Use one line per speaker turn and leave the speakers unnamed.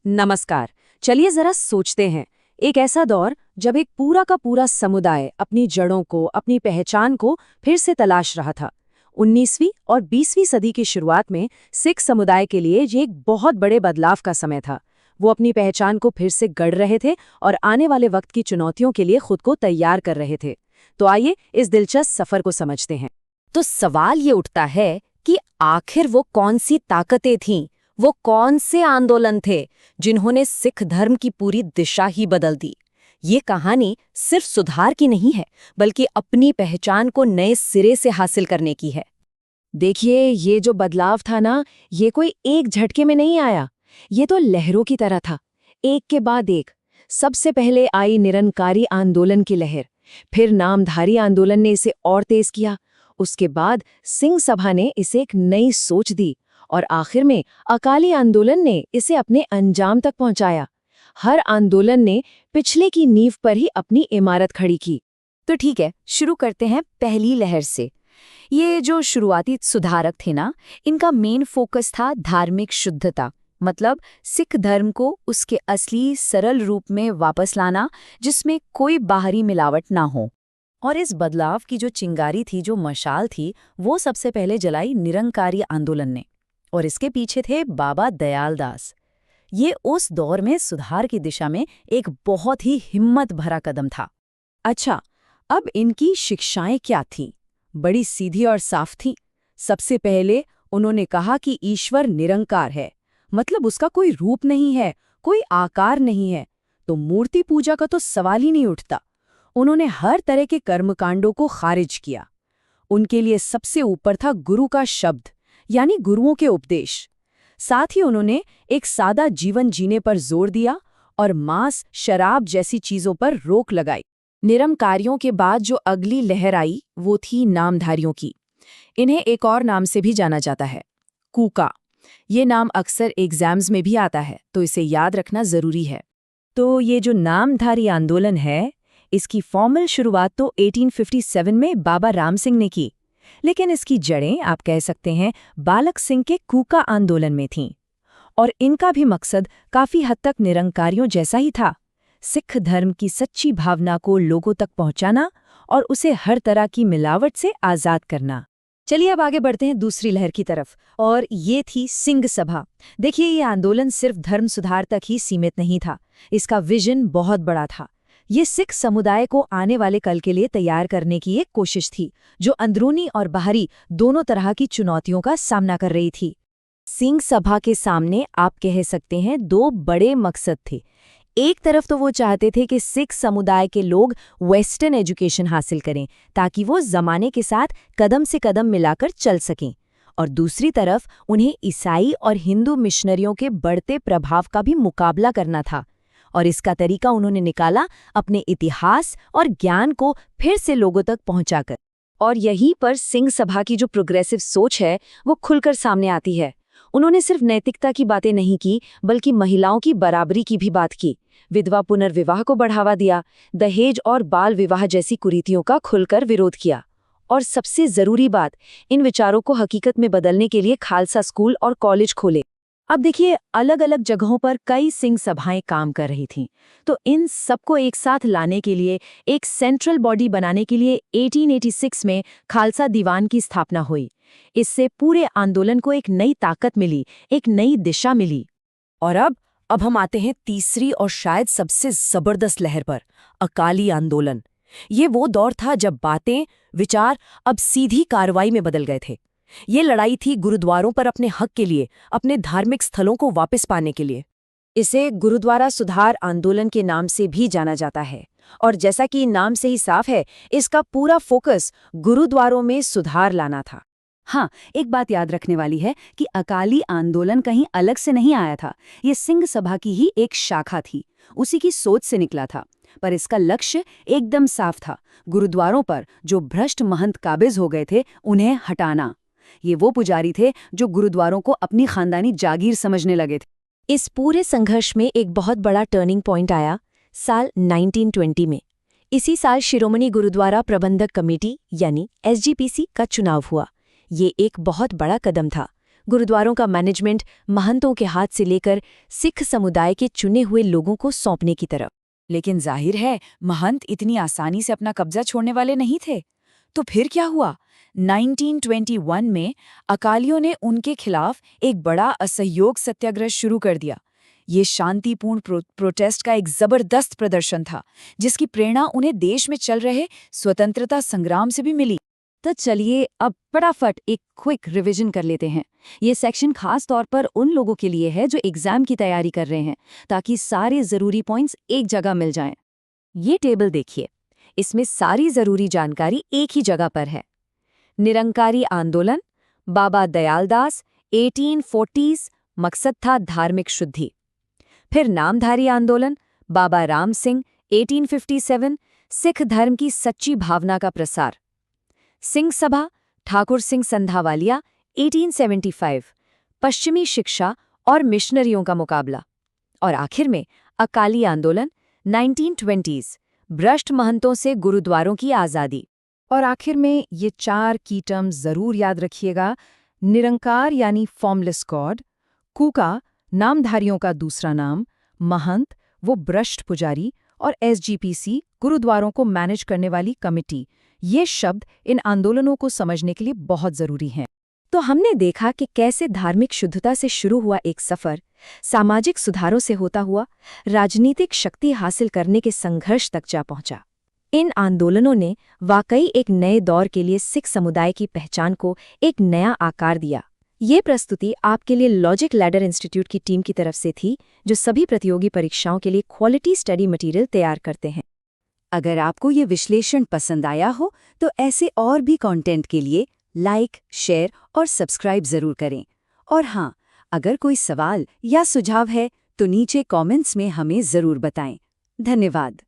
नमस्कार। चलिए जरा सोचते हैं, एक ऐसा दौर जब एक पूरा का पूरा समुदाय अपनी जड़ों को, अपनी पहचान को फिर से तलाश रहा था। 19वीं और 20वीं सदी की शुरुआत में सिख समुदाय के लिए ये एक बहुत बड़े बदलाव का समय था। वो अपनी पहचान को फिर से गढ़ रहे थे और आने वाले वक्त की चुनौतियों के लिए खुद को तैयार कर रहे थे। तो आइए इस दिलचस्प सफर को समझते हैं।
तो सवाल ये उठता है कि आखिर वो कौन सी ताकतें थीं, वो कौन से आंदोलन थे जिन्होंने सिख धर्म की पूरी दिशा ही बदल दी। ये कहानी सिर्फ सुधार की नहीं है, बल्कि अपनी पहचान को नए सिरे से हासिल करने की है।
देखिए, ये जो बदलाव था ना, ये कोई एक झटके में नहीं आया। ये तो लहरों की तरह था, एक के बाद एक। सबसे पहले आई निरंकारी आंदोलन की लहर, फिर नामधारी आंदोलन ने इसे और तेज किया। उसके बाद सिंह सभा ने इसे एक नई सोच दी और आखिर में अकाली आंदोलन ने इसे अपने अंजाम तक पहुंचाया। हर आंदोलन ने पिछले की नींव पर ही अपनी इमारत खड़ी की।
तो ठीक है, शुरू करते हैं पहली लहर से। ये जो शुरुआती सुधारक थे ना, इनका मेन फोकस था धार्मिक शुद्धता, मतलब सिख धर्म को उसके असली सरल रूप में वापस लाना, जिसमें कोई बाहरी मिलावट ना हो। और इस बदलाव की जो चिंगारी थी, जो मशाल थी, वो सबसे पहले जलाई निरंकारी आंदोलन ने, और इसके पीछे थे बाबा दयाल दास। ये उस दौर में सुधार की दिशा में एक बहुत ही हिम्मत भरा कदम था।
अच्छा, अब इनकी शिक्षाएं क्या थीं? बड़ी सीधी और साफ थीं। सबसे पहले उन्होंने कहा कि ईश्वर निरंकार है, मतलब उसका कोई रूप नहीं है, कोई आकार नहीं है, तो मूर्ति पूजा का तो सवाल ही नहीं उठता। उन्होंने हर तरह के कर्मकांडों को खारिज किया। उनके लिए सबसे ऊपर था गुरु का शब्द, यानी गुरुओं के उपदेश। साथ ही उन्होंने एक सादा जीवन जीने पर जोर दिया और मांस, शराब जैसी चीजों पर रोक लगाई। निरंकारियों के बाद जो अगली लहर आई, वो थी नामधारियों की। इन्हें एक और नाम से भी जाना जाता है, कूका। ये नाम अक्सर एग्जाम्स में भी आता है, तो इसे याद रखना जरूरी है। तो ये जो नामधारी आंदोलन है, इसकी फॉर्मल शुरुआत तो 1857 में बाबा राम सिंह ने की, लेकिन इसकी जड़ें आप कह सकते हैं बालक सिंह के कूका आंदोलन में थीं। और इनका भी मकसद काफी हद तक निरंकारियों जैसा ही था, सिख धर्म की सच्ची भावना को लोगों तक पहुंचाना और उसे हर तरह की मिलावट से आज़ाद करना। चलिए अब आगे बढ़ते हैं दूसरी लहर की तरफ, और ये थी सिंह सभा। देखिए, ये आंदोलन सिर्फ धर्म सुधार तक ही सीमित नहीं था, इसका विजन बहुत बड़ा था। ये सिख समुदाय को आने वाले कल के लिए तैयार करने की एक कोशिश थी, जो अंदरूनी और बाहरी दोनों तरह की चुनौतियों का सामना कर रही थी। सिंह सभा के सामने आप कह सकते हैं दो बड़े मकसद थे। एक तरफ तो वो चाहते थे कि सिख समुदाय के लोग वेस्टर्न एजुकेशन हासिल करें, ताकि वो जमाने के साथ कदम से कदम मिलाकर चल सकें, और दूसरी तरफ उन्हें ईसाई और हिंदू मिशनरियों के बढ़ते प्रभाव का भी मुकाबला करना था। और इसका तरीका उन्होंने निकाला अपने इतिहास और ज्ञान को फिर से लोगों तक पहुंचाकर। और यहीं पर सिंह सभा की जो प्रोग्रेसिव सोच है, वो खुलकर सामने आती है। उन्होंने सिर्फ नैतिकता की बातें नहीं की, बल्कि महिलाओं की बराबरी की भी बात की। विधवा पुनर्विवाह को बढ़ावा दिया, दहेज और बाल विवाह जैसी कुरीतियों का खुलकर विरोध किया। और सबसे जरूरी बात, इन विचारों को हकीकत में बदलने के लिए खालसा स्कूल और कॉलेज खोले। अब देखिए, अलग अलग जगहों पर कई सिंह सभाएं काम कर रही थीं, तो इन सबको एक साथ लाने के लिए, एक सेंट्रल बॉडी बनाने के लिए 1886 में खालसा दीवान की स्थापना हुई। इससे पूरे आंदोलन को एक नई ताकत मिली, एक नई दिशा मिली। और अब हम आते हैं तीसरी और शायद सबसे जबरदस्त लहर पर, अकाली आंदोलन। ये वो दौर था जब बातें, विचार अब सीधी कार्रवाई में बदल गए थे। ये लड़ाई थी गुरुद्वारों पर अपने हक के लिए, अपने धार्मिक स्थलों को वापस पाने के लिए। इसे गुरुद्वारा सुधार आंदोलन के नाम से भी जाना जाता है, और जैसा कि नाम से ही साफ है, इसका पूरा फोकस गुरुद्वारों में सुधार लाना था।
हाँ, एक बात याद रखने वाली है कि अकाली आंदोलन कहीं अलग से नहीं आया था। ये सिंह सभा की ही एक शाखा थी, उसी की सोच से निकला था। पर इसका लक्ष्य एकदम साफ था, गुरुद्वारों पर जो भ्रष्ट महंत काबिज हो गए थे, उन्हें हटाना। ये वो पुजारी थे जो गुरुद्वारों को अपनी खानदानी जागीर समझने लगे थे।
इस पूरे संघर्ष में एक बहुत बड़ा टर्निंग पॉइंट आया साल 1920 में। इसी साल शिरोमणि गुरुद्वारा प्रबंधक कमेटी यानी SGPC का चुनाव हुआ। ये एक बहुत बड़ा कदम था।
गुरुद्वारों का मैनेजमेंट महंतों के हाथ से लेकर सिख समुदाय के चुने हुए लोगों को सौंपने की तरफ।
लेकिन जाहिर है महंत इतनी आसानी से अपना कब्जा छोड़ने वाले नहीं थे। तो फिर क्या हुआ? 1921 में अकालियों ने उनके खिलाफ एक बड़ा असहयोग सत्याग्रह शुरू कर दिया। ये शांतिपूर्ण प्रोटेस्ट का एक जबरदस्त प्रदर्शन था, जिसकी प्रेरणा उन्हें देश में चल रहे स्वतंत्रता संग्राम से भी मिली।
तो चलिए अब फटाफट एक क्विक रिवीजन कर लेते हैं। ये सेक्शन खास तौर पर उन लोगों के लिए है जो एग्जाम की तैयारी कर रहे हैं, ताकि सारे ज़रूरी पॉइंट्स एक जगह मिल जाएं। ये टेबल देखिए, इसमें सारी ज़रूरी जानकारी एक ही जगह पर है। निरंकारी आंदोलन, बाबा दयालदास, 1840s, मकसद था धार्मिक शुद्धि। फिर नामधारी आंदोलन, बाबा राम सिंह, 1857, सिख धर्म की सच्ची भावना का प्रसार। सिंह सभा, ठाकुर सिंह संधावालिया, 1875, पश्चिमी शिक्षा और मिशनरियों का मुकाबला। और आखिर में अकाली आंदोलन, 1920s, भ्रष्ट महंतों से गुरुद्वारों की आज़ादी।
और आखिर में ये 4 की टर्म्स जरूर याद रखिएगा। निरंकार यानी फॉर्मलेस गॉड, कूका नामधारियों का दूसरा नाम, महंत वो भ्रष्ट पुजारी, और एसजीपीसी गुरुद्वारों को मैनेज करने वाली कमिटी। ये शब्द इन आंदोलनों को समझने के लिए बहुत जरूरी हैं।
तो हमने देखा कि कैसे धार्मिक शुद्धता से शुरू हुआ एक सफर सामाजिक सुधारों से होता हुआ राजनीतिक शक्ति हासिल करने के संघर्ष तक जा पहुंचा। इन आंदोलनों ने वाकई एक नए दौर के लिए सिख समुदाय की पहचान को एक नया आकार दिया। ये प्रस्तुति आपके लिए लॉजिक लैडर इंस्टीट्यूट की टीम की तरफ से थी, जो सभी प्रतियोगी परीक्षाओं के लिए क्वालिटी स्टडी मटेरियल तैयार करते हैं।
अगर आपको ये विश्लेषण पसंद आया हो तो ऐसे और भी कंटेंट के लिए लाइक, शेयर और सब्सक्राइब जरूर करें। और हाँ, अगर कोई सवाल या सुझाव है तो नीचे कमेंट्स में हमें जरूर बताएं। धन्यवाद।